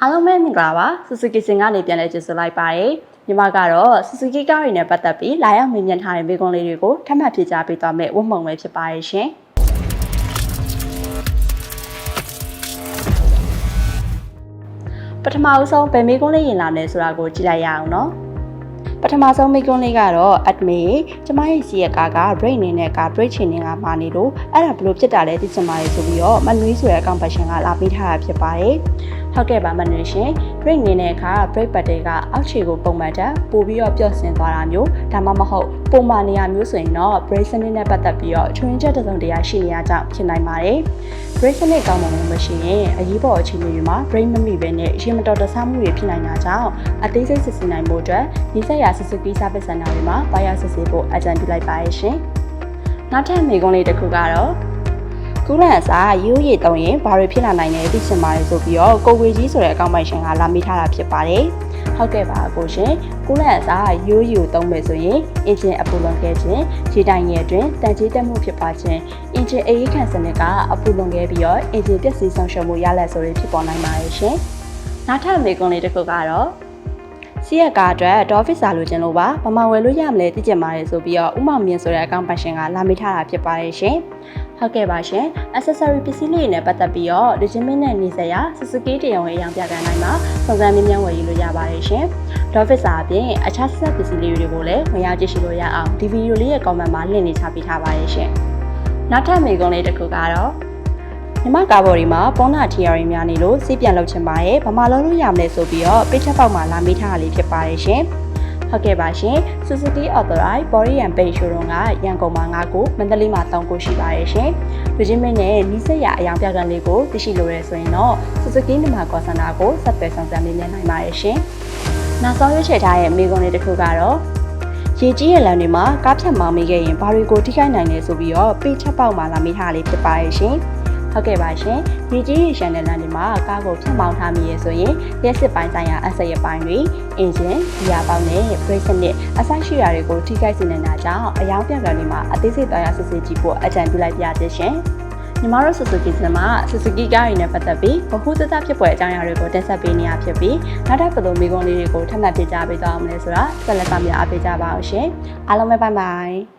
အားလုံးပဲမင်္ဂလာပါဆူဇူကီစင်ကနေပြန်လည်ကြိုဆိုလိုက်ပါတယ်ညီမကတော့ဆူဇူကီကားတွေနဲ့ပတ်သက်ပြီးလာရောက်မြင်မြန်ထားတဲ့မိကွန်းလေးတွေကိုထပ်မံဖြေကြားပေးသွားမယ်ဝတ်မှုံပဲဖြစ်ပါရဲ့ရှင်ပထမအဆုံးဘယ်မိကွန်းလေးရင်လာလဲဆိုတာကိုကြည့်လိုက်ရအောင်နော်ပထမဆုံးမိကွန်းလေးကတော့ admin ကျမရဲ့စီရကားက break နေနဲ့က break ချင်နေတာမှာနေလို့အဲ့ဒါဘလို့ဖြစ်တာလဲသိချင်ပါတယ်ဆိုပြီးတော့မနွေးဆိုတဲ့ account version ကလာပေးထားတာဖြစ်ပါတယ်ဟုတ်ကဲ့ပါမနွေရှင် break နေတဲ့အခါ break pattern ကအောက်ခြေကိုပုံမှန်တက်ပို့ပြီးတော့ပျော့ဆင်းသွားတာမျိုးဒါမှမဟုတ်ပုံမှန်နေရာမျိုးဆိုရင်တော့ break စနစ်နဲ့ပတ်သက်ပြီးတော့ချွင်းချက်တစ်စုံတရာရှိနေရကြောင်းဖြစ်နိုင်ပါတယ် break စနစ်ကောင်းမှမရှိရင်အရေးပေါ်အခြေအနေတွေမှာ break မမိဘဲနဲ့ရင်မတော်တဆမှုတွေဖြစ်နိုင်တာကြောင့်အသေးစိတ်စစ်ဆေးနိုင်ဖို့အတွက်ဒီဆက်ရာ Suzuki Service Center တွေမှာဘာရစစ်ဆေးဖို့အကြံပြုလိုက်ပါရရှင်နောက်ထပ်မိကွန်းလေးတစ်ခုကတော့ကူလန်အစားရိုးရည်တုံးရင်ဘာတွေဖြစ်လာနိုင်လဲသိချင်ပါတယ်ဆိုပြီးတော့ကိုဝေကြီးဆိုတဲ့အကောင့်ပိုင်ရှင်ကလာမိထားတာဖြစ်ပါတယ်ဟုတ်ကဲ့ပါကိုရှင်ကူလန်အစားရိုးရည်ကိုတုံးမယ်ဆိုရင်အင်ဂျင်အပူလွန်ခဲ့ခြင်းခြေတိုင်ငယ်အတွင်းတန်ကြေးတက်မှုဖြစ်ပါခြင်းအင်ဂျင်အေးခံစနစ်ကအပူလွန်ခဲ့ပြီးတော့အင်ဂျင်ပျက်စီးဆုံးရှုံးမှုရလဒ်ဆိုတွေဖြစ်ပေါ်နိုင်ပါတယ်ရှင်နောက်ထပ်မိကွန်းလေးတစ်ခုကတော့စီးရကားအတွက်ဒေါ်ဖစ်စာလိုချင်လို့ပါဘာမှဝယ်လို့ရမလဲသိချင်ပါတယ်ဆိုပြီးတော့ဥမောင်မြင့်ဆိုတဲ့အကောင့်ပိုင်ရှင်ကလာမိထားတာဖြစ်ပါတယ်ရှင်ဟုတ်ကဲ့ပါရှင် accessory ပစ္စည်းလေးတွေနဲ့ပတ်သက်ပြီးတော့ Legitmate နဲ့နေဆက်ရ Suzuki တရားဝင်အရောင်းပြကန်တိုင်းမှာစုံစမ်းမြင်မြန်ဝယ်ယူလို့ရပါတယ်ရှင်ဒေါ်ဖစ်စာအပြင်အခြားဆက်ပစ္စည်းလေးတွေကိုလည်းဝင်ရောက်ကြည့်ရှုလို့ရအောင်ဒီဗီဒီယိုလေးရဲ့ comment မှာ link လေးချပေးထားပါတယ်ရှင်နောက်ထပ်မိကွန်းလေးတစ်ခုကတော့ညီမကားဘော်ဒီမှာပေါနာ theory များနေလို့စီးပြန်လုပ်ချင်ပါရဲ့ဘာမှလုပ်လို့ရမလဲဆိုပြီးတော့ page ပေါက်မှာလာမိထားတာလေးဖြစ်ပါတယ်ရှင်ဟုတ်ကဲ့ပါရှင် Suzuki Authorized Body and Paint Showroom ကရန်ကုန်မှာ9ခုမန္တလေးမှာ3ခုရှိပါရဲ့ရှင်လူချင်းမင်းနဲ့နီးစပ်ရအယောင်ပြကန်လေးကိုသိရှိလိုရဲဆိုရင်တော့ Suzuki မြန်မာ call center ကိုဆက်သွယ်ဆောင်စမ်းမြင်နိုင်ပါရဲ့ရှင်နောက်ဆုံးရွေးချယ်ထားတဲ့မိကွန်းလေးတစ်ခုကတော့ရေကြီးရဲ့လမ်းတွေမှာကားဖြတ်မောင်းမိခဲ့ရင်ဘာတွေကိုထိခိုက်နိုင်လဲဆိုပြီးတော့ page ပေါက်မှာလာမိထားလေးဖြစ်ပါရဲ့ရှင်ဟုတ်ကဲ့ပါရှင်ဒီကြီးရရှန်တဲ့လမ်းတွေမှာကားကိုဖြတ်မောင်းထားမိရဆိုရင်ရက်စစ်ပိုင်းဆိုင်ရာအဆက်ရပိုင်းတွေအင်ဂျင်ဂီယာပေါင်းနဲ့ brake စနစ်အဆိုင်ရှိရာတွေကိုထိခိုက်စေနိုင်တာကြောင့်အယောင်ပြကန်တွေမှာအသေးစိတ်သွားရစစ်ဆေးကြည့်ဖို့အကြံပြုလိုက်ပါရစေရှင်ညီမတို့ Suzuki စင်မှာ Suzuki ကားတွေနဲ့ပတ်သက်ပြီးဗဟုသုတဖြစ်ပွဲအကြောင်းအရာတွေကိုတင်ဆက်ပေးနေရဖြစ်ပြီးနောက်ထပ်ဘယ်လိုမိကွန်းလေးတွေကိုထပ်မံပြကြပေးသွားအောင်လဲဆိုတာဆက်လက်ဆောင်ပြအားပေးကြပါအောင်ရှင်အားလုံးပဲဘိုင်ဘိုင်